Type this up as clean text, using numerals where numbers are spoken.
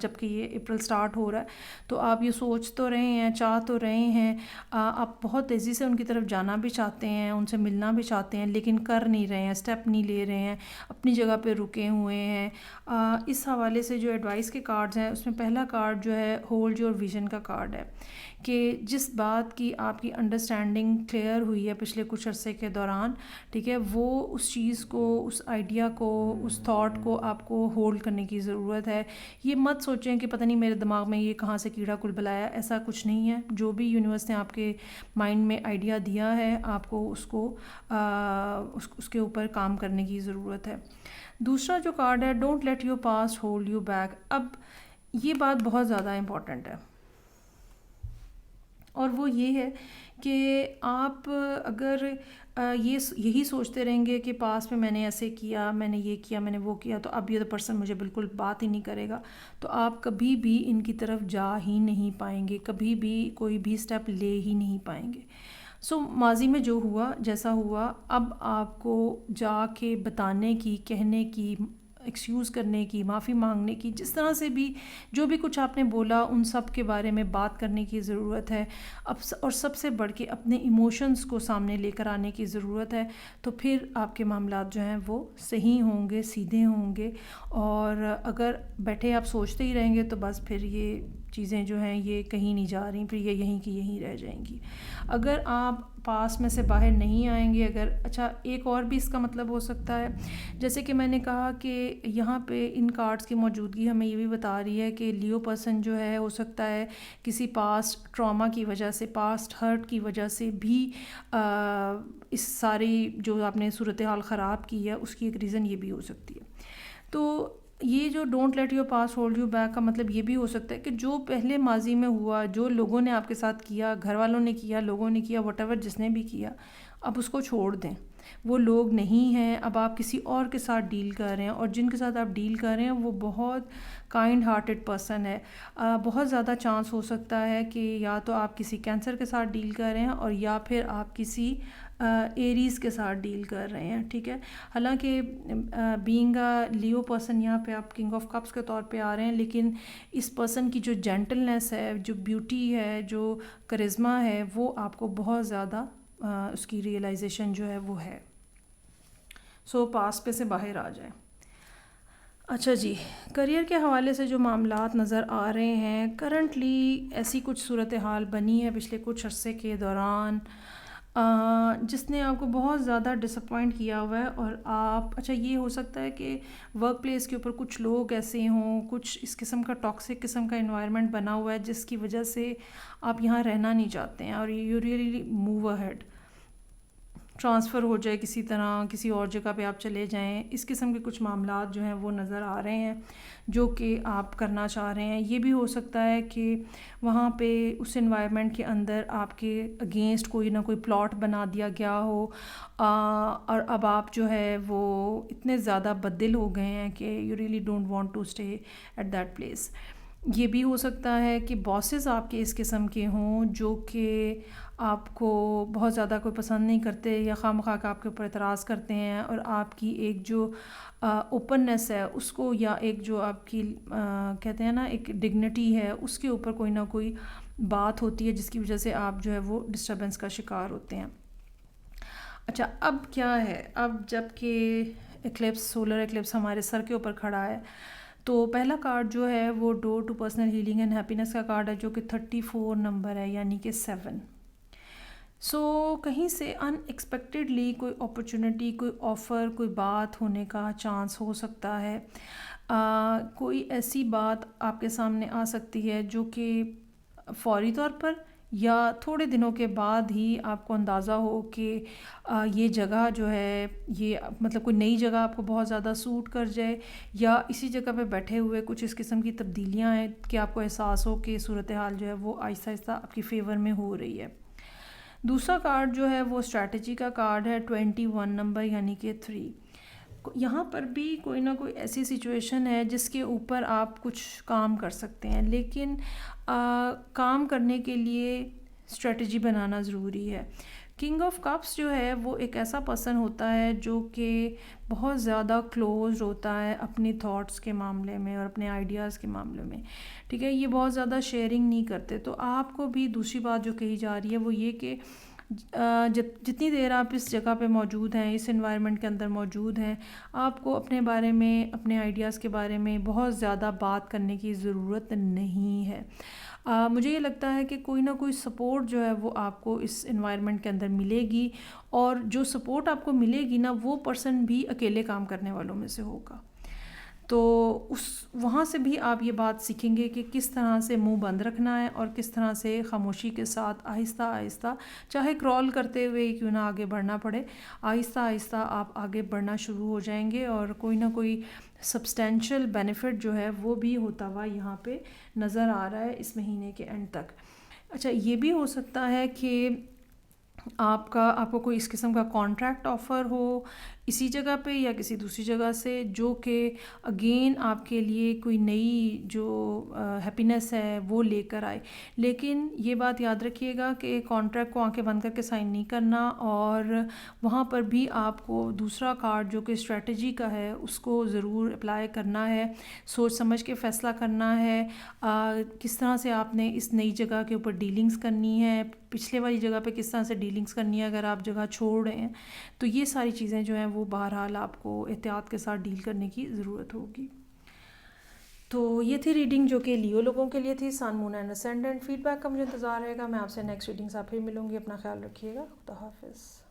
جب کہ یہ اپریل سٹارٹ ہو رہا ہے، تو آپ یہ سوچ تو رہے ہیں، چاہ تو رہے ہیں، آپ بہت تیزی سے ان کی طرف جانا بھی چاہتے ہیں، ان سے ملنا بھی چاہتے ہیں، لیکن کر نہیں رہے ہیں، اسٹیپ نہیں لے رہے ہیں، اپنی جگہ پہ رکے ہوئے ہیں۔ اس حوالے سے جو ایڈوائس کے کارڈز ہیں، اس میں پہلا کارڈ جو ہے ہولڈ یور ویژن کا کارڈ ہے، کہ جس بات کی آپ کی انڈرسٹینڈنگ کلیئر ہوئی ہے پچھلے کچھ عرصے کے دوران، ٹھیک ہے، وہ اس چیز کو، اس آئیڈیا کو، اس تھاٹ کو آپ کو ہولڈ کرنے کی ضرورت ہے۔ یہ مت سوچیں کہ پتہ نہیں میرے دماغ میں یہ کہاں سے کیڑا کل بلایا، ایسا کچھ نہیں ہے۔ جو بھی یونیورس نے آپ کے مائنڈ میں آئیڈیا دیا ہے، آپ کو اس کے اوپر کام کرنے کی ضرورت ہے۔ دوسرا جو کارڈ ہے don't let your past hold you back. اب یہ بات بہت زیادہ امپورٹنٹ ہے، اور وہ یہ ہے کہ آپ اگر یہی سوچتے رہیں گے کہ پاس میں نے ایسے کیا، میں نے یہ کیا، میں نے وہ کیا، تو اب یہ پرسن مجھے بالکل بات ہی نہیں کرے گا، تو آپ کبھی بھی ان کی طرف جا ہی نہیں پائیں گے، کبھی بھی کوئی بھی سٹیپ لے ہی نہیں پائیں گے۔ ماضی میں جو ہوا، جیسا ہوا، اب آپ کو جا کے بتانے کی، کہنے کی، ایکسکیوز کرنے کی، معافی مانگنے کی، جس طرح سے بھی جو بھی کچھ آپ نے بولا ان سب کے بارے میں بات کرنے کی ضرورت ہے اب، اور سب سے بڑھ کے اپنے ایموشنز کو سامنے لے کر آنے کی ضرورت ہے۔ تو پھر آپ کے معاملات جو ہیں وہ صحیح ہوں گے، سیدھے ہوں گے، اور اگر بیٹھے آپ سوچتے ہی رہیں گے تو بس پھر یہ چیزیں جو ہیں یہ کہیں نہیں جا رہی، پھر یہ یہیں کی یہیں رہ جائیں گی۔ اگر آپ پاس میں سے باہر نہیں آئیں گے، اچھا ایک اور بھی اس کا مطلب ہو سکتا ہے، جیسے کہ میں نے کہا کہ یہاں پہ ان کارڈز کی موجودگی ہمیں یہ بھی بتا رہی ہے کہ لیو پرسن جو ہے ہو سکتا ہے کسی پاسٹ ٹراما کی وجہ سے، پاسٹ ہرٹ کی وجہ سے بھی اس ساری جو آپ نے صورتحال خراب کی ہے اس کی ایک ریزن یہ بھی ہو سکتی ہے۔ تو یہ جو don't let your pass hold you back کا مطلب یہ بھی ہو سکتا ہے کہ جو پہلے ماضی میں ہوا، جو لوگوں نے آپ کے ساتھ کیا، گھر والوں نے کیا، لوگوں نے کیا، واٹ ایور جس نے بھی کیا، اب اس کو چھوڑ دیں۔ وہ لوگ نہیں ہیں، اب آپ کسی اور کے ساتھ ڈیل کر رہے ہیں، اور جن کے ساتھ آپ ڈیل کر رہے ہیں وہ بہت کائنڈ ہارٹڈ پرسن ہے۔ بہت زیادہ چانس ہو سکتا ہے کہ یا تو آپ کسی کینسر کے ساتھ ڈیل کر رہے ہیں، اور یا پھر آپ کسی ایریز کے ساتھ ڈیل کر رہے ہیں، ٹھیک ہے۔ حالانکہ بینگ لیو پرسن یہاں پہ آپ کنگ آف کپس کے طور پہ آ رہے ہیں، لیکن اس پرسن کی جو جینٹلنس ہے، جو بیوٹی ہے، جو کرزما ہے، وہ آپ کو بہت زیادہ اس کی ریئلائزیشن جو ہے وہ ہے۔ پاس پہ سے باہر آ جائیں۔ اچھا جی، کریئر کے حوالے سے جو معاملات نظر آ رہے ہیں، کرنٹلی ایسی کچھ صورتحال بنی ہے پچھلے کچھ عرصے کے دوران جس نے آپ کو بہت زیادہ ڈس اپوائنٹ کیا ہوا ہے، اور آپ، اچھا یہ ہو سکتا ہے کہ ورک پلیس کے اوپر کچھ لوگ ایسے ہوں، کچھ اس قسم کا ٹاکسک قسم کا انوائرمنٹ بنا ہوا ہے جس کی وجہ سے آپ یہاں رہنا نہیں چاہتے ہیں، اور you really move ahead, transfer ہو جائے کسی طرح، کسی اور جگہ پہ آپ چلے جائیں، اس قسم کے کچھ معاملات جو ہیں وہ نظر آ رہے ہیں جو کہ آپ کرنا چاہ رہے ہیں۔ یہ بھی ہو سکتا ہے کہ وہاں پہ اس انوائرمنٹ کے اندر آپ کے اگینسٹ کوئی نہ کوئی پلاٹ بنا دیا گیا ہو، اور اب آپ جو ہے وہ اتنے زیادہ بددل ہو گئے ہیں کہ you really don't want to stay at that place. یہ بھی ہو سکتا ہے کہ باسز آپ کے اس قسم کے ہوں جو کہ آپ کو بہت زیادہ کوئی پسند نہیں کرتے، یا خواہ مخواہ آپ کے اوپر اعتراض کرتے ہیں، اور آپ کی ایک جو اوپننس ہے اس کو، یا ایک جو آپ کی کہتے ہیں نا ایک ڈگنیٹی ہے، اس کے اوپر کوئی نہ کوئی بات ہوتی ہے جس کی وجہ سے آپ جو ہے وہ ڈسٹربنس کا شکار ہوتے ہیں۔ اچھا اب کیا ہے، اب جب کہ ایکلپس، سولر ایکلپس ہمارے سر کے اوپر کھڑا ہے، تو پہلا کارڈ جو ہے وہ door to personal healing and happiness کا کارڈ ہے، جو کہ 34 نمبر ہے، یعنی کہ 7۔ کہیں سے ان ایکسپیکٹڈلی کوئی اپرچونٹی، کوئی آفر، کوئی بات ہونے کا چانس ہو سکتا ہے۔ کوئی ایسی بات آپ کے سامنے آ سکتی ہے جو کہ فوری طور پر یا تھوڑے دنوں کے بعد ہی آپ کو اندازہ ہو کہ یہ جگہ جو ہے، یہ مطلب کوئی نئی جگہ آپ کو بہت زیادہ سوٹ کر جائے، یا اسی جگہ پہ بیٹھے ہوئے کچھ اس قسم کی تبدیلیاں ہیں کہ آپ کو احساس ہو کہ صورتحال جو ہے وہ آہستہ آہستہ آپ کی فیور میں ہو رہی ہے۔ دوسرا کارڈ جو ہے وہ اسٹریٹجی کا کارڈ ہے، 21 نمبر، یعنی کہ 3۔ یہاں پر بھی کوئی نہ کوئی ایسی سچویشن ہے جس کے اوپر آپ کچھ کام کر سکتے ہیں، لیکن کام کرنے کے لیے اسٹریٹجی بنانا ضروری ہے، کنگ آف کپس جو ہے وہ ایک ایسا پرسن ہوتا ہے جو کہ بہت زیادہ کلوز ہوتا ہے اپنی تھاٹس کے معاملے میں اور اپنے آئیڈیاز کے معاملے میں، ٹھیک ہے. یہ بہت زیادہ شیئرنگ نہیں کرتے. تو آپ کو بھی دوسری بات جو کہی جا رہی ہے وہ یہ کہ جتنی دیر آپ اس جگہ پہ موجود ہیں، اس انوائرمنٹ کے اندر موجود ہیں، آپ کو اپنے بارے میں، اپنے آئیڈیاز کے بارے میں بہت زیادہ بات کرنے کی ضرورت نہیں ہے. مجھے یہ لگتا ہے کہ کوئی نہ کوئی سپورٹ جو ہے وہ آپ کو اس انوائرمنٹ کے اندر ملے گی، اور جو سپورٹ آپ کو ملے گی نا، وہ پرسن بھی اکیلے کام کرنے والوں میں سے ہوگا. تو وہاں سے بھی آپ یہ بات سیکھیں گے کہ کس طرح سے منہ بند رکھنا ہے اور کس طرح سے خاموشی کے ساتھ آہستہ آہستہ، چاہے کرال کرتے ہوئے کیوں نہ آگے بڑھنا پڑے، آہستہ آہستہ آپ آگے بڑھنا شروع ہو جائیں گے، اور کوئی نہ کوئی سبسٹینشیل بینیفٹ جو ہے وہ بھی ہوتا ہوا یہاں پہ نظر آ رہا ہے اس مہینے کے اینڈ تک. اچھا، یہ بھی ہو سکتا ہے کہ آپ کو کوئی اس قسم کا کانٹریکٹ آفر ہو اسی جگہ پہ یا کسی دوسری جگہ سے، جو کہ اگین آپ کے لیے کوئی نئی جو ہیپینس ہے وہ لے کر آئے. لیکن یہ بات یاد رکھیے گا کہ کانٹریکٹ کو آنکھیں بند کر کے سائن نہیں کرنا، اور وہاں پر بھی آپ کو دوسرا کارڈ جو کہ اسٹریٹجی کا ہے اس کو ضرور اپلائی کرنا ہے، سوچ سمجھ کے فیصلہ کرنا ہے. کس طرح سے آپ نے اس نئی جگہ کے اوپر ڈیلنگز کرنی ہے، پچھلے والی جگہ پہ کس طرح سے ڈیلنگز کرنی ہے اگر آپ جگہ چھوڑ رہے ہیں. تو یہ ساری چیزیں جو ہیں وہ بہرحال آپ کو احتیاط کے ساتھ ڈیل کرنے کی ضرورت ہوگی. تو یہ تھی ریڈنگ جو کہ لیو لوگوں کے لیے تھی، سن، مون اینڈ اسینڈنٹ. فیڈ بیک کا مجھے انتظار رہے گا. میں آپ سے نیکسٹ ریڈنگ سے پھر ملوں گی. اپنا خیال رکھیے گا. خدا حافظ.